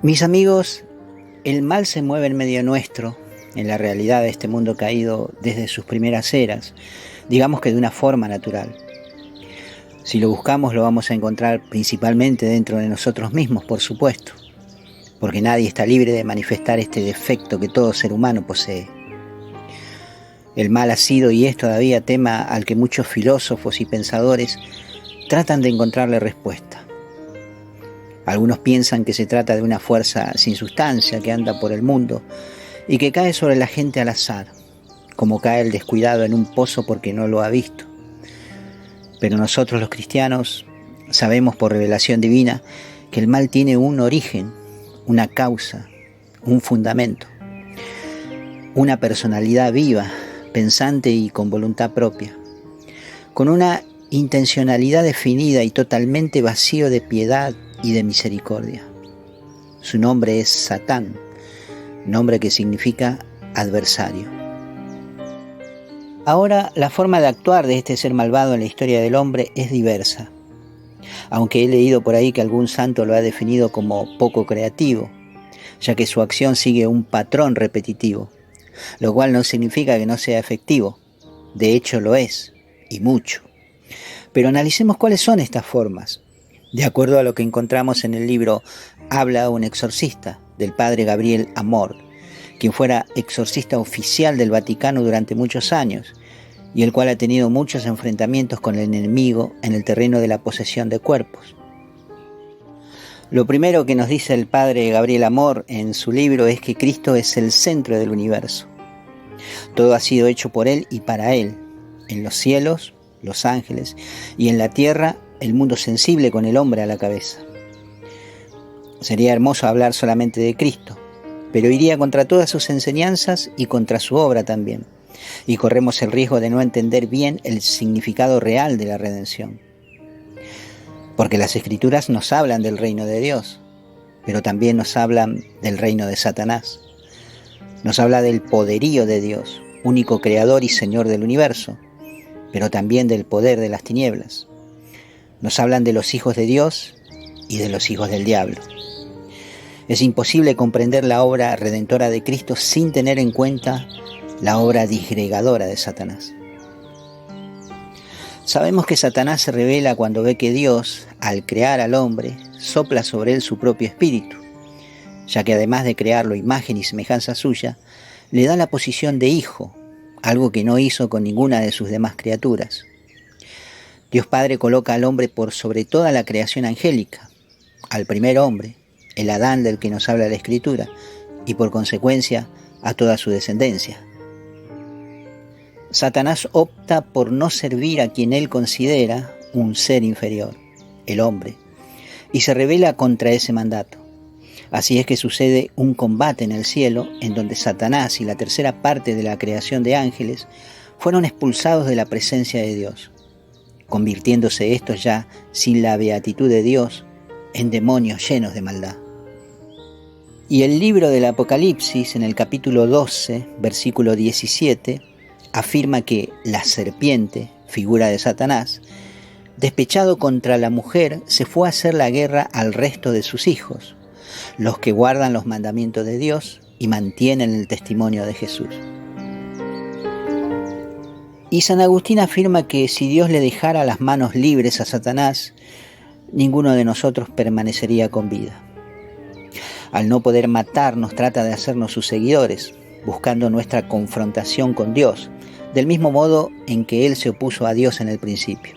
Mis amigos, el mal se mueve en medio nuestro, en la realidad de este mundo caído desde sus primeras eras, digamos que de una forma natural. Si lo buscamos lo vamos a encontrar principalmente dentro de nosotros mismos, por supuesto, porque nadie está libre de manifestar este defecto que todo ser humano posee. El mal ha sido y es todavía tema al que muchos filósofos y pensadores tratan de encontrarle respuesta. Algunos piensan que se trata de una fuerza sin sustancia que anda por el mundo y que cae sobre la gente al azar, como cae el descuidado en un pozo porque no lo ha visto. Pero nosotros los cristianos sabemos por revelación divina que el mal tiene un origen, una causa, un fundamento, una personalidad viva, pensante y con voluntad propia, con una intencionalidad definida y totalmente vacío de piedad y de misericordia. Su nombre es Satán, nombre que significa adversario. Ahora, la forma de actuar de este ser malvado en la historia del hombre es diversa, aunque he leído por ahí que algún santo lo ha definido como poco creativo, ya que su acción sigue un patrón repetitivo, lo cual no significa que no sea efectivo. De hecho lo es, y mucho. Pero analicemos cuáles son estas formas. De acuerdo a lo que encontramos en el libro Habla un exorcista, del padre Gabriel Amor, quien fuera exorcista oficial del Vaticano durante muchos años, y el cual ha tenido muchos enfrentamientos con el enemigo en el terreno de la posesión de cuerpos. Lo primero que nos dice el padre Gabriel Amor en su libro es que Cristo es el centro del universo. Todo ha sido hecho por Él y para Él, en los cielos, los ángeles, y en la tierra, el mundo sensible con el hombre a la cabeza. Sería hermoso hablar solamente de Cristo, pero iría contra todas sus enseñanzas y contra su obra también, y corremos el riesgo de no entender bien el significado real de la redención. Porque las Escrituras nos hablan del reino de Dios, pero también nos hablan del reino de Satanás. Nos habla del poderío de Dios, único creador y Señor del universo, pero también del poder de las tinieblas. Nos hablan de los hijos de Dios y de los hijos del diablo. Es imposible comprender la obra redentora de Cristo sin tener en cuenta la obra disgregadora de Satanás. Sabemos que Satanás se revela cuando ve que Dios, al crear al hombre, sopla sobre él su propio espíritu, ya que además de crearlo imagen y semejanza suya, le da la posición de hijo, algo que no hizo con ninguna de sus demás criaturas. Dios Padre coloca al hombre por sobre toda la creación angélica, al primer hombre, el Adán del que nos habla la Escritura, y por consecuencia a toda su descendencia. Satanás opta por no servir a quien él considera un ser inferior, el hombre, y se rebela contra ese mandato. Así es que sucede un combate en el cielo en donde Satanás y la tercera parte de la creación de ángeles fueron expulsados de la presencia de Dios, convirtiéndose estos ya sin la beatitud de Dios en demonios llenos de maldad. Y el libro del Apocalipsis, en el capítulo 12, versículo 17, afirma que la serpiente, figura de Satanás, despechado contra la mujer, se fue a hacer la guerra al resto de sus hijos, los que guardan los mandamientos de Dios y mantienen el testimonio de Jesús. Y San Agustín afirma que si Dios le dejara las manos libres a Satanás, ninguno de nosotros permanecería con vida. Al no poder matarnos, trata de hacernos sus seguidores, buscando nuestra confrontación con Dios, del mismo modo en que Él se opuso a Dios en el principio.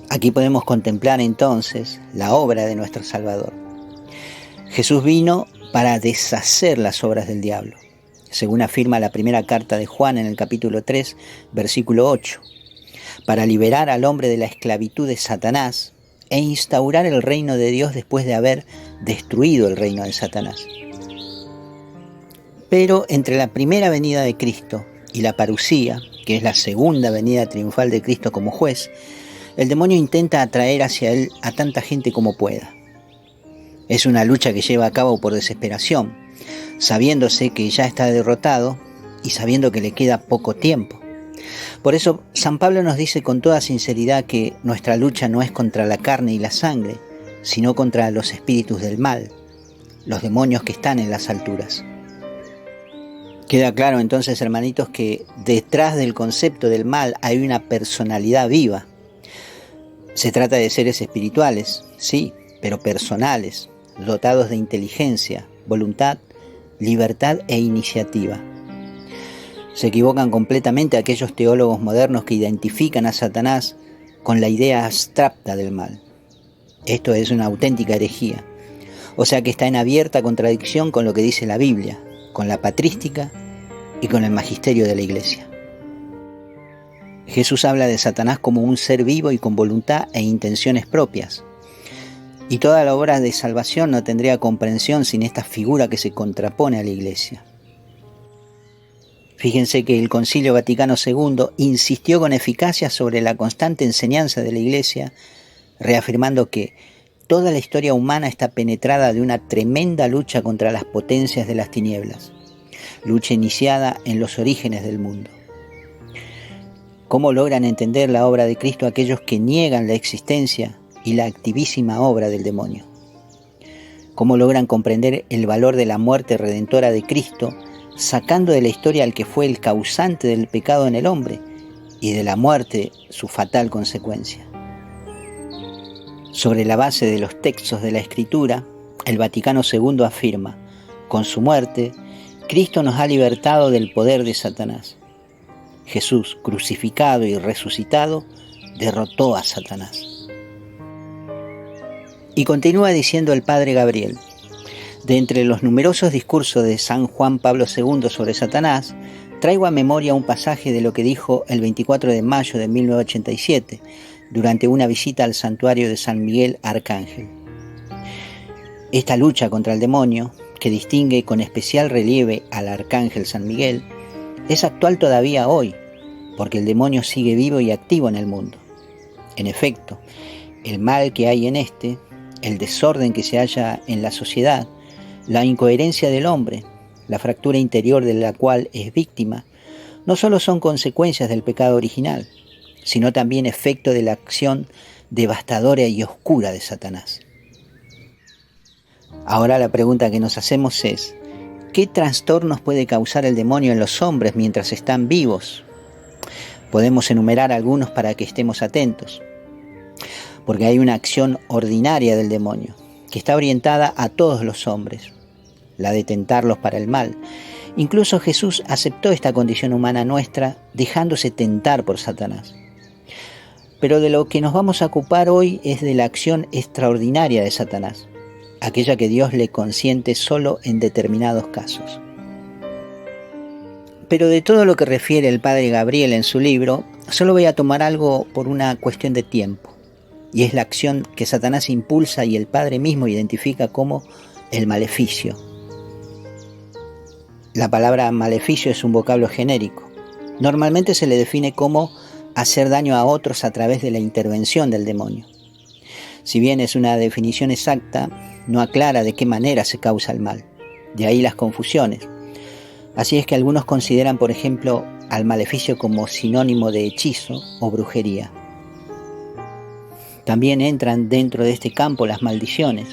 Aquí podemos contemplar entonces la obra de nuestro Salvador. Jesús vino para deshacer las obras del diablo, según afirma la primera carta de Juan en el capítulo 3, versículo 8, para liberar al hombre de la esclavitud de Satanás e instaurar el reino de Dios después de haber destruido el reino de Satanás. Pero entre la primera venida de Cristo y la parusía, que es la segunda venida triunfal de Cristo como juez, el demonio intenta atraer hacia él a tanta gente como pueda. Es una lucha que lleva a cabo por desesperación, sabiéndose que ya está derrotado y sabiendo que le queda poco tiempo. Por eso San Pablo nos dice con toda sinceridad que nuestra lucha no es contra la carne y la sangre, sino contra los espíritus del mal, los demonios que están en las alturas. Queda claro entonces, hermanitos, que detrás del concepto del mal hay una personalidad viva. Se trata de seres espirituales, sí, pero personales, dotados de inteligencia, voluntad, libertad e iniciativa. Se equivocan completamente aquellos teólogos modernos que identifican a Satanás con la idea abstracta del mal. Esto es una auténtica herejía, o sea que está en abierta contradicción con lo que dice la Biblia, con la patrística y con el magisterio de la Iglesia. Jesús habla de Satanás como un ser vivo y con voluntad e intenciones propias. Y toda la obra de salvación no tendría comprensión sin esta figura que se contrapone a la Iglesia. Fíjense que el Concilio Vaticano II insistió con eficacia sobre la constante enseñanza de la Iglesia, reafirmando que toda la historia humana está penetrada de una tremenda lucha contra las potencias de las tinieblas, lucha iniciada en los orígenes del mundo. ¿Cómo logran entender la obra de Cristo aquellos que niegan la existencia y la activísima obra del demonio? ¿Cómo logran comprender el valor de la muerte redentora de Cristo, sacando de la historia al que fue el causante del pecado en el hombre y de la muerte su fatal consecuencia? Sobre la base de los textos de la Escritura, el Vaticano II afirma: con su muerte, Cristo nos ha libertado del poder de Satanás. Jesús, crucificado y resucitado, derrotó a Satanás. Y continúa diciendo el Padre Gabriel: de entre los numerosos discursos de San Juan Pablo II sobre Satanás, traigo a memoria un pasaje de lo que dijo el 24 de mayo de 1987, durante una visita al santuario de San Miguel Arcángel. Esta lucha contra el demonio, que distingue con especial relieve al Arcángel San Miguel, es actual todavía hoy, porque el demonio sigue vivo y activo en el mundo. En efecto, el mal que hay en este, el desorden que se halla en la sociedad, la incoherencia del hombre, la fractura interior de la cual es víctima, no solo son consecuencias del pecado original, sino también efecto de la acción devastadora y oscura de Satanás. Ahora la pregunta que nos hacemos es: ¿qué trastornos puede causar el demonio en los hombres mientras están vivos? Podemos enumerar algunos para que estemos atentos, porque hay una acción ordinaria del demonio, que está orientada a todos los hombres, la de tentarlos para el mal. Incluso Jesús aceptó esta condición humana nuestra, dejándose tentar por Satanás. Pero de lo que nos vamos a ocupar hoy es de la acción extraordinaria de Satanás, aquella que Dios le consiente solo en determinados casos. Pero de todo lo que refiere el Padre Gabriel en su libro, solo voy a tomar algo por una cuestión de tiempo, y es la acción que Satanás impulsa y el Padre mismo identifica como el maleficio. La palabra maleficio es un vocablo genérico. Normalmente se le define como hacer daño a otros a través de la intervención del demonio. Si bien es una definición exacta, no aclara de qué manera se causa el mal. De ahí las confusiones. Así es que algunos consideran, por ejemplo, al maleficio como sinónimo de hechizo o brujería. También entran dentro de este campo las maldiciones.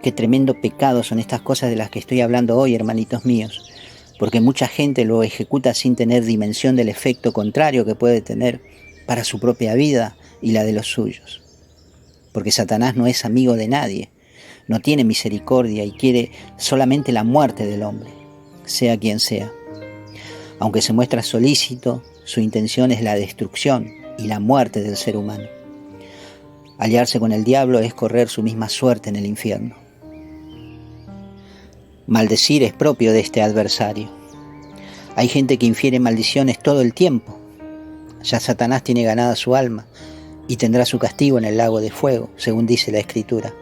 Qué tremendo pecado son estas cosas de las que estoy hablando hoy, hermanitos míos, porque mucha gente lo ejecuta sin tener dimensión del efecto contrario que puede tener para su propia vida y la de los suyos. Porque Satanás no es amigo de nadie, no tiene misericordia y quiere solamente la muerte del hombre, sea quien sea. Aunque se muestra solícito, su intención es la destrucción y la muerte del ser humano. Aliarse con el diablo es correr su misma suerte en el infierno. Maldecir es propio de este adversario. Hay gente que infiere maldiciones todo el tiempo. Ya Satanás tiene ganada su alma y tendrá su castigo en el lago de fuego, según dice la Escritura.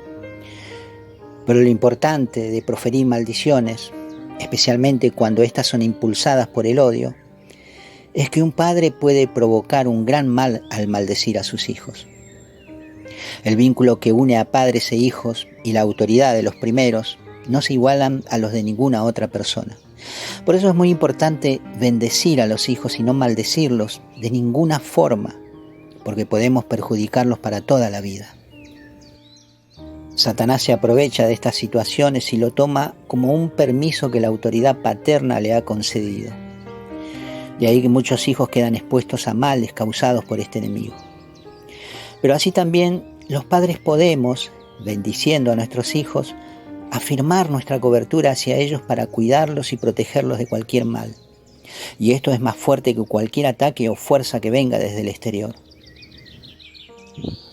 Pero lo importante de proferir maldiciones, especialmente cuando éstas son impulsadas por el odio, es que un padre puede provocar un gran mal al maldecir a sus hijos. El vínculo que une a padres e hijos y la autoridad de los primeros no se igualan a los de ninguna otra persona. Por eso es muy importante bendecir a los hijos y no maldecirlos de ninguna forma, porque podemos perjudicarlos para toda la vida. Satanás se aprovecha de estas situaciones y lo toma como un permiso que la autoridad paterna le ha concedido. De ahí que muchos hijos quedan expuestos a males causados por este enemigo. Pero así también los padres podemos, bendiciendo a nuestros hijos, afirmar nuestra cobertura hacia ellos para cuidarlos y protegerlos de cualquier mal. Y esto es más fuerte que cualquier ataque o fuerza que venga desde el exterior.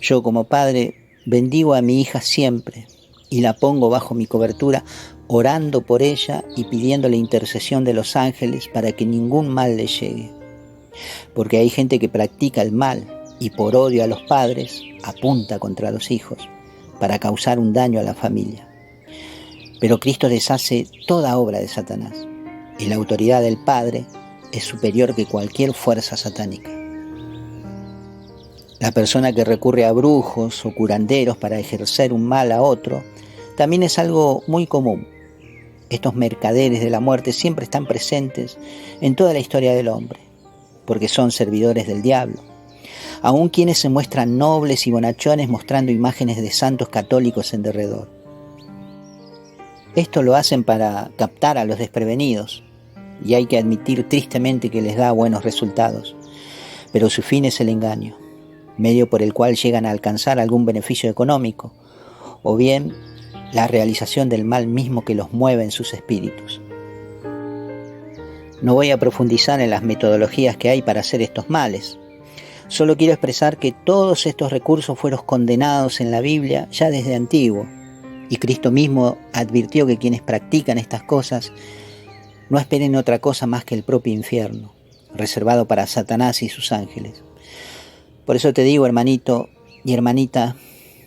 Yo como padre bendigo a mi hija siempre y la pongo bajo mi cobertura, orando por ella y pidiendo la intercesión de los ángeles para que ningún mal le llegue. Porque hay gente que practica el mal y por odio a los padres apunta contra los hijos para causar un daño a la familia. Pero Cristo deshace toda obra de Satanás y la autoridad del Padre es superior que cualquier fuerza satánica. La persona que recurre a brujos o curanderos para ejercer un mal a otro también es algo muy común. Estos mercaderes de la muerte siempre están presentes en toda la historia del hombre, porque son servidores del diablo. Aún quienes se muestran nobles y bonachones mostrando imágenes de santos católicos en derredor. Esto lo hacen para captar a los desprevenidos, y hay que admitir tristemente que les da buenos resultados, pero su fin es el engaño, medio por el cual llegan a alcanzar algún beneficio económico, o bien la realización del mal mismo que los mueve en sus espíritus. No voy a profundizar en las metodologías que hay para hacer estos males. Solo quiero expresar que todos estos recursos fueron condenados en la Biblia ya desde antiguo, y Cristo mismo advirtió que quienes practican estas cosas no esperen otra cosa más que el propio infierno, reservado para Satanás y sus ángeles. Por eso te digo, hermanito y hermanita,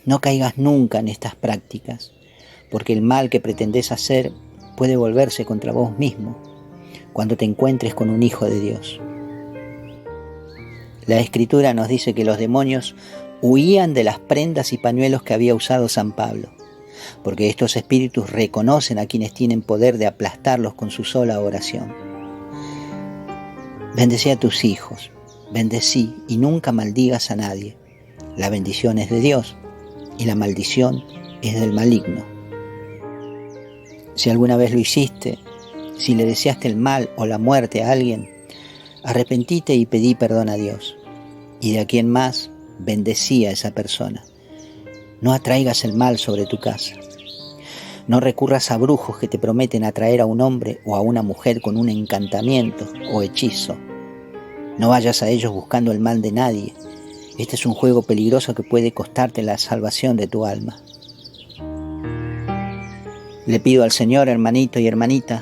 no caigas nunca en estas prácticas, porque el mal que pretendes hacer puede volverse contra vos mismo cuando te encuentres con un hijo de Dios. La Escritura nos dice que los demonios huían de las prendas y pañuelos que había usado San Pablo, porque estos espíritus reconocen a quienes tienen poder de aplastarlos con su sola oración. Bendecí a tus hijos, bendecí y nunca maldigas a nadie. La bendición es de Dios y la maldición es del maligno. Si alguna vez lo hiciste, si le deseaste el mal o la muerte a alguien, arrepentite y pedí perdón a Dios. Y de aquí en más, bendecí a esa persona. No atraigas el mal sobre tu casa. No recurras a brujos que te prometen atraer a un hombre o a una mujer con un encantamiento o hechizo. No vayas a ellos buscando el mal de nadie. Este es un juego peligroso que puede costarte la salvación de tu alma. Le pido al Señor, hermanito y hermanita,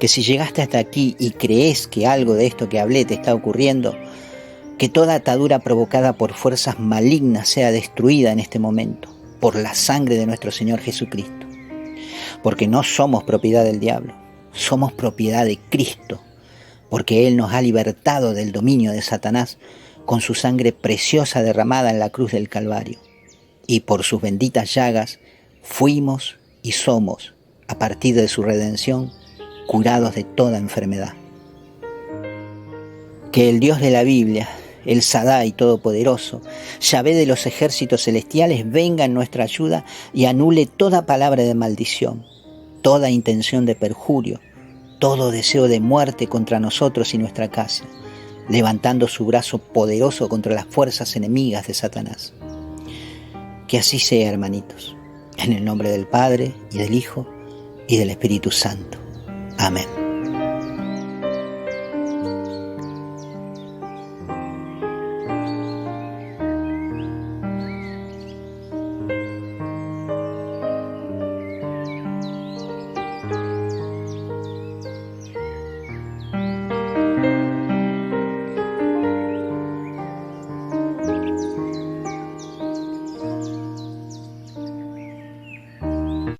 que si llegaste hasta aquí y crees que algo de esto que hablé te está ocurriendo, que toda atadura provocada por fuerzas malignas sea destruida en este momento, por la sangre de nuestro Señor Jesucristo. Porque no somos propiedad del diablo, somos propiedad de Cristo, porque Él nos ha libertado del dominio de Satanás con su sangre preciosa derramada en la cruz del Calvario. Y por sus benditas llagas fuimos y somos, a partir de su redención, curados de toda enfermedad. Que el Dios de la Biblia, el Sadai Todopoderoso, Yahvé de los ejércitos celestiales, venga en nuestra ayuda y anule toda palabra de maldición, toda intención de perjurio, todo deseo de muerte contra nosotros y nuestra casa, levantando su brazo poderoso contra las fuerzas enemigas de Satanás. Que así sea, hermanitos, en el nombre del Padre, y del Hijo, y del Espíritu Santo. Amén.